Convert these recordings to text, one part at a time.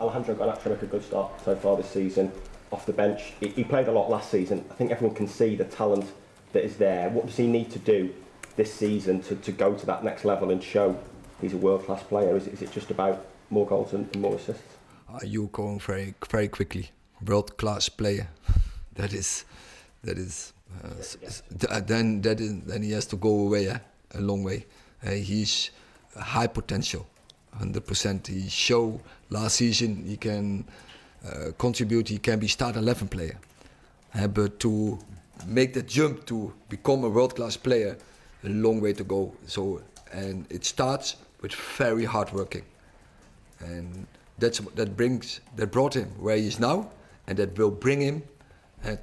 Alejandro Garnacho make a good start so far this season off the bench. He played a lot last season. I think everyone can see the talent that is there. What does he need to do this season to go to that next level and show he's a world-class player? Is it just about more goals and more assists? You're going very, very quickly. World-class player. That is. Then he has to go away a long way. He's high potential, 100%. He showed last season he can contribute. He can be start 11 player, but to make the jump to become a world-class player, a long way to go. So, and it starts with very hard working, and that brought him where he is now, and that will bring him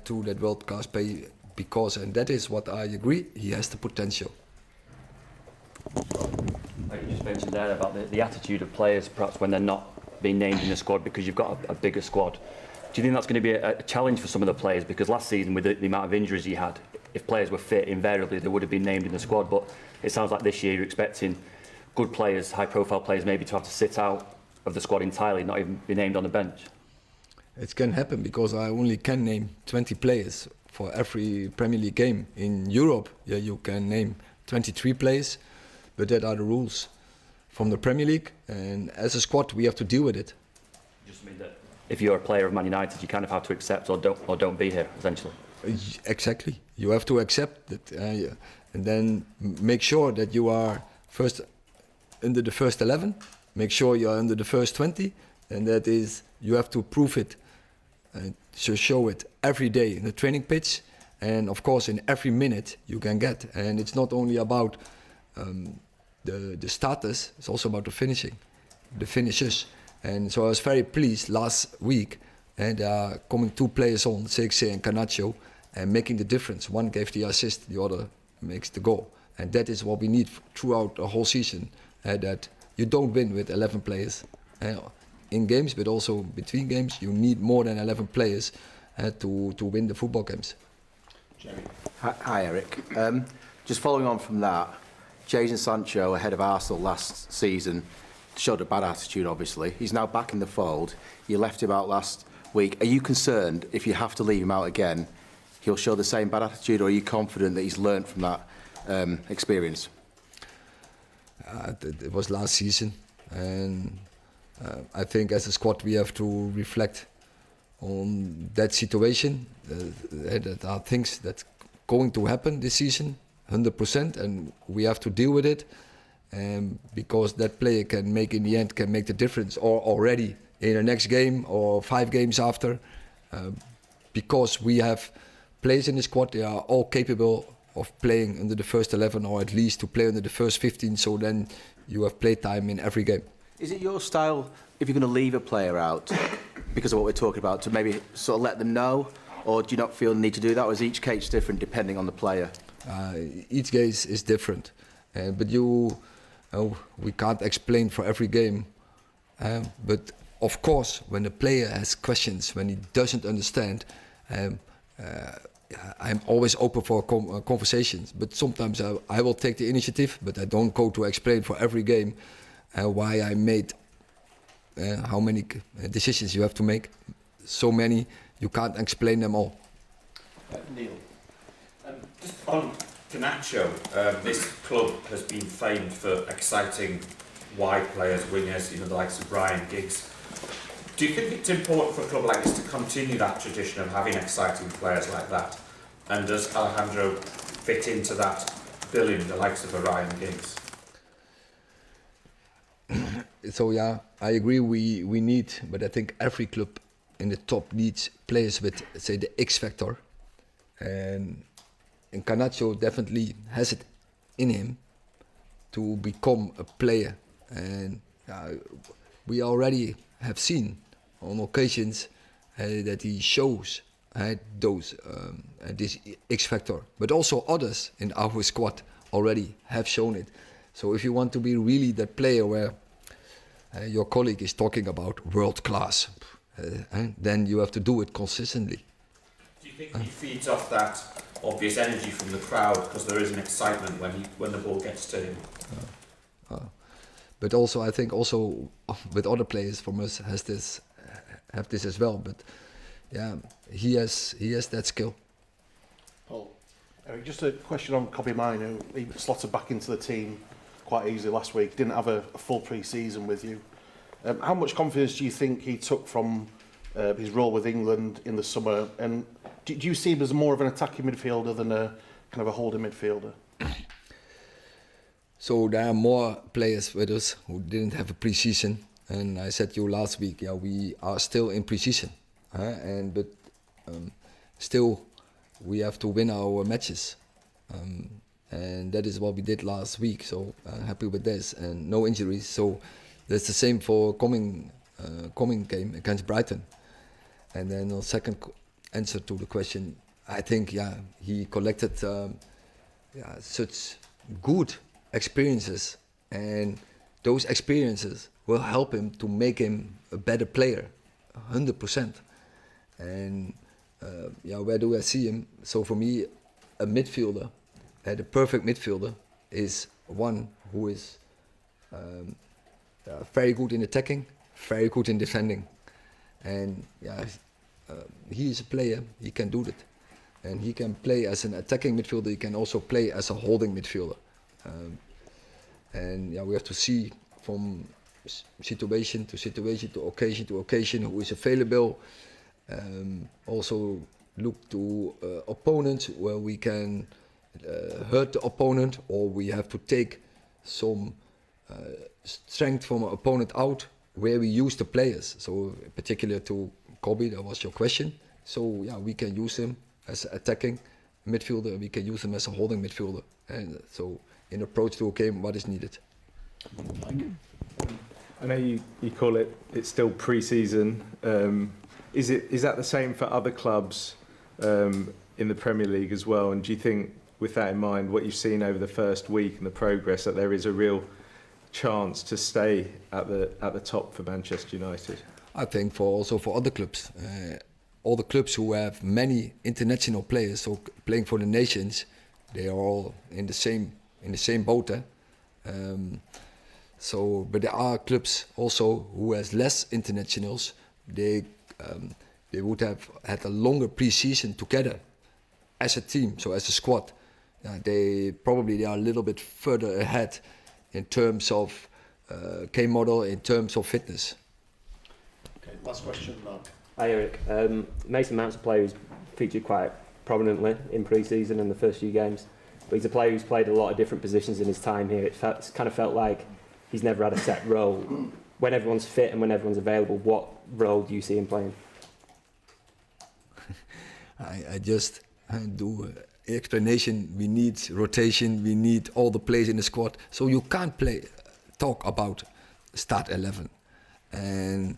to that world-class play. Because, and that is what I agree, he has the potential. Like you just mentioned there about the attitude of players, perhaps when they're not being named in the squad because you've got a bigger squad. Do you think that's going to be a challenge for some of the players? Because last season, with the amount of injuries he had, if players were fit, invariably they would have been named in the squad. But it sounds like this year you're expecting good players, high-profile players, maybe to have to sit out of the squad entirely, not even be named on the bench. It can happen because I only can name 20 players for every Premier League game. In Europe, yeah, you can name 23 players, but that are the rules from the Premier League, and as a squad we have to deal with it. Just mean that if you're a player of Man United, you kind of have to accept or don't be here, essentially. Exactly, you have to accept that, and then make sure that you are first under the first 11, make sure you are under the first 20, and that is, you have to prove it. So show it every day in the training pitch, and of course in every minute you can get. And it's not only about the starters; it's also about the finishes. And so I was very pleased last week, and coming 2 players on, Zirkzee and Garnacho, and making the difference. One gave the assist, the other makes the goal, and that is what we need throughout the whole season. That you don't win with 11 players. In games, but also between games, you need more than 11 players to win the football games. Jerry. Hi, Erik. Just following on from that, Jadon Sancho, ahead of Arsenal last season, showed a bad attitude, obviously. He's now back in the fold. You left him out last week. Are you concerned if you have to leave him out again, he'll show the same bad attitude, or are you confident that he's learned from that experience? It was last season, and I think as a squad we have to reflect on that situation. That are things that going to happen this season, 100%, and we have to deal with it. Because that player can make, in the end, can make the difference, or already in the next game or 5 games after. Because we have players in the squad, they are all capable of playing under the first 11, or at least to play under the first 15. So then you have play time in every game. Is it your style, if you're going to leave a player out, because of what we're talking about, to maybe sort of let them know, or do you not feel the need to do that, or is each case different depending on the player? Each case is different, but we can't explain for every game. But of course, when the player has questions, when he doesn't understand, I'm always open for conversations. But sometimes I will take the initiative, but I don't go to explain for every game why I made how many decisions you have to make. So many, you can't explain them all. Neil, just on Garnacho, this club has been famed for exciting wide players, wingers, the likes of Ryan Giggs. Do you think it's important for a club like this to continue that tradition of having exciting players like that? And does Alejandro fit into that billing, the likes of a Ryan Giggs? So yeah, I agree we need, but I think every club in the top needs players with, say, the X factor. And Garnacho definitely has it in him to become a player. And we already have seen on occasions that he shows this X factor. But also others in our squad already have shown it. So if you want to be really that player where your colleague is talking about world class, then you have to do it consistently. Do you think he feeds off that obvious energy from the crowd because there is an excitement when the ball gets to him? But also, I think also with other players from us has this have this as well. But yeah, he has that skill. Paul. Erik, just a question on Kobbie Mainoo. He slotted back into the team quite easily last week. Didn't have a full pre-season with you. How much confidence do you think he took from his role with England in the summer? And do you see him as more of an attacking midfielder than a kind of a holding midfielder? So there are more players with us who didn't have a pre-season. And I said to you last week, yeah, we are still in pre-season. But still, we have to win our matches. And that is what we did last week. So I'm happy with this and no injuries. So that's the same for coming game against Brighton. And then the second answer to the question, I think, yeah, he collected such good experiences, and those experiences will help him to make him a better player, 100%. And where do I see him? So for me, a midfielder, the perfect midfielder is one who is very good in attacking, very good in defending, and he is a player. He can do that, and he can play as an attacking midfielder. He can also play as a holding midfielder. And we have to see from situation to situation to occasion who is available. Also look to opponents where we can hurt the opponent, or we have to take some strength from an opponent out where we use the players. So particular to Kobbie, that was your question. So yeah, we can use him as an attacking midfielder, we can use him as a holding midfielder. And so in approach to a game, what is needed. I know you call it's still pre-season. Is that the same for other clubs in the Premier League as well? And do you think, with that in mind, what you've seen over the first week and the progress, that there is a real chance to stay at the top for Manchester United? I think also for other clubs, all the clubs who have many international players, so playing for the nations, they are all in the same boat. But there are clubs also who has less internationals. They would have had a longer pre-season together as a team, so as a squad. They are a little bit further ahead in terms of game model, in terms of fitness. Okay, last question, Mark. Hi Erik. Mason Mount's a player who's featured quite prominently in pre-season and the first few games, but he's a player who's played a lot of different positions in his time here. It's kind of felt like he's never had a set role. When everyone's fit and when everyone's available, what role do you see him playing? I just do explanation. We need rotation. We need all the players in the squad. So you can't talk about start 11. And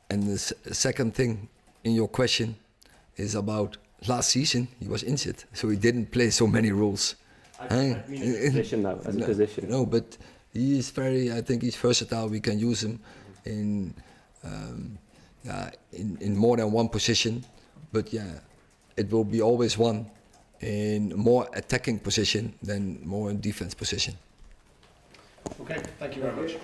the second thing in your question is about last season. He was injured, so he didn't play so many roles. I mean, as a position though, as a position. No, but he is I think he's versatile. We can use him in more than one position. But yeah, it will be always one in more attacking position than more in defense position. Okay, thank you very much.